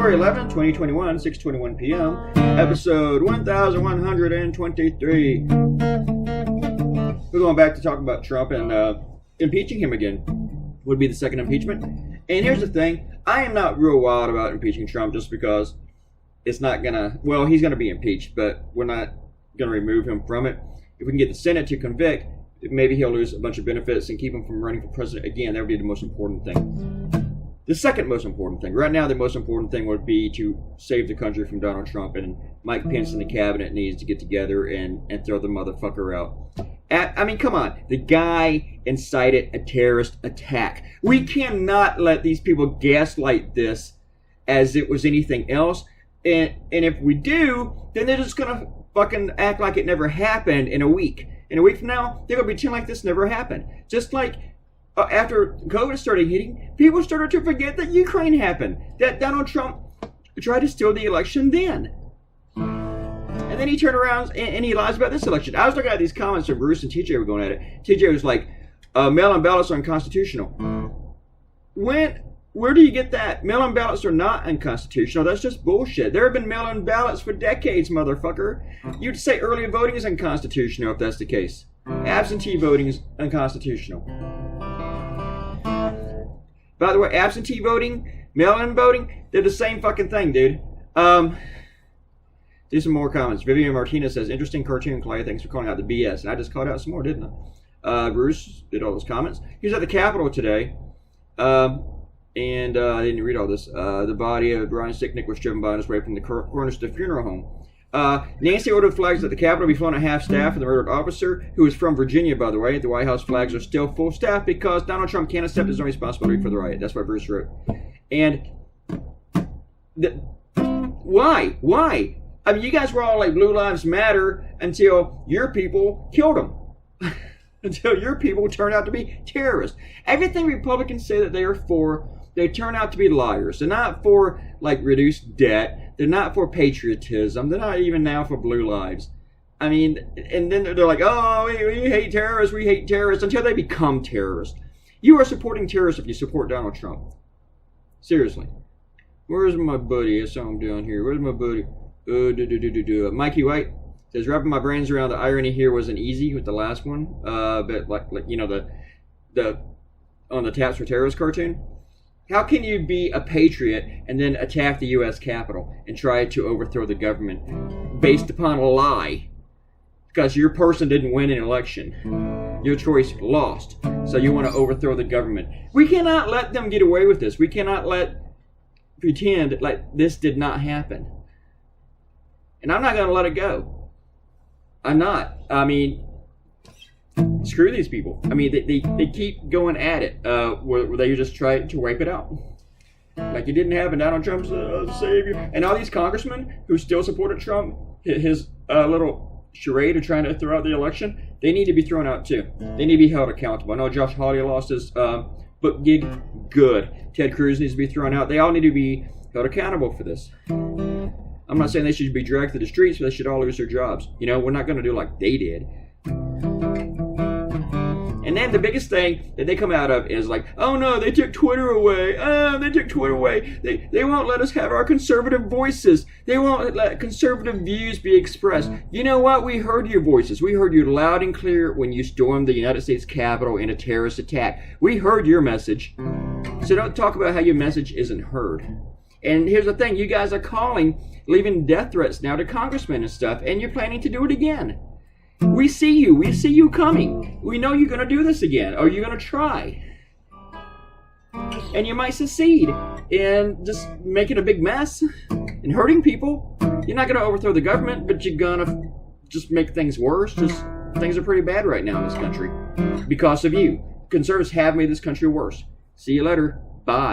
January 11, 2021, 6:21 p.m., episode 1123. We're going back to talk about Trump and impeaching him again. Would be the second impeachment. And here's the thing, I am not real wild about impeaching Trump just because it's not gonna, well, he's gonna be impeached, but we're not gonna remove him from it. If we can get the Senate to convict, maybe he'll lose a bunch of benefits and keep him from running for president again. That would be the most important thing. The second most important thing, right now the most important thing would be to save the country from Donald Trump, and Mike Pence and the cabinet needs to get together and throw the motherfucker out. I mean, come on. The guy incited a terrorist attack. We cannot let these people gaslight this as it was anything else. And if we do, then they're just going to fucking act like it never happened in a week. In a week from now, they're going to pretend like this never happened. Just like after COVID started hitting, people started to forget that Ukraine happened. That Donald Trump tried to steal the election then. And then he turned around and he lies about this election. I was looking at these comments from Bruce and TJ were going at it. TJ was like, mail-in ballots are unconstitutional. Where do you get that? Mail-in ballots are not unconstitutional. That's just bullshit. There have been mail-in ballots for decades, motherfucker. You'd say early voting is unconstitutional if that's the case. Absentee voting is unconstitutional. By the way, absentee voting, mail-in voting, they're the same fucking thing, dude. Do some more comments. Vivian Martinez says, interesting cartoon, Clay. Thanks for calling out the BS. And I just called out some more, didn't I? Bruce did all those comments. He was at the Capitol today. And I didn't read all this. The body of Brian Sicknick was driven by on his way from the coroner's to the funeral home. Nancy ordered flags at the Capitol be flown at half staff for the murdered officer, who is from Virginia, by the way. The White House flags are still full staff because Donald Trump can't accept his own responsibility for the riot. That's what Bruce wrote. And why? Why? I mean, you guys were all like Blue Lives Matter until your people killed them. Until your people turned out to be terrorists. Everything Republicans say that they are for, they turn out to be liars. They're not for, like, reduced debt. They're not for patriotism. They're not even now for blue lives. I mean, and then they're like, oh, we hate terrorists, we hate terrorists, until they become terrorists. You are supporting terrorists if you support Donald Trump. Seriously. Where's my buddy? I saw him down here. Where's my buddy? Mikey White says, wrapping my brains around the irony here wasn't easy with the last one. But like you know, the on the Taps for Terrorists cartoon. How can you be a patriot and then attack the U.S. Capitol and try to overthrow the government based upon a lie? Because your person didn't win an election. Your choice lost. So you want to overthrow the government. We cannot let them get away with this. We cannot pretend like this did not happen. And I'm not going to let it go. I'm not. I mean, screw these people. I mean, they keep going at it. Where they just try to wipe it out. Like it didn't happen. Donald Trump's the savior. And all these congressmen who still supported Trump, his little charade of trying to throw out the election, they need to be thrown out too. They need to be held accountable. I know Josh Hawley lost his book gig. Good. Ted Cruz needs to be thrown out. They all need to be held accountable for this. I'm not saying they should be dragged to the streets, but they should all lose their jobs. You know, we're not going to do like they did. And then the biggest thing that they come out of is like, oh no, they took Twitter away. They took Twitter away. They won't let us have our conservative voices. They won't let conservative views be expressed. You know what? We heard your voices. We heard you loud and clear when you stormed the United States Capitol in a terrorist attack. We heard your message. So don't talk about how your message isn't heard. And here's the thing, you guys are leaving death threats now to congressmen and stuff, and you're planning to do it again. We see you coming. We know you're going to do this again, or you're going to try. And you might succeed in just making a big mess and hurting people. You're not going to overthrow the government, but you're going to just make things worse. Things are pretty bad right now in this country because of you. Conservatives have made this country worse. See you later. Bye.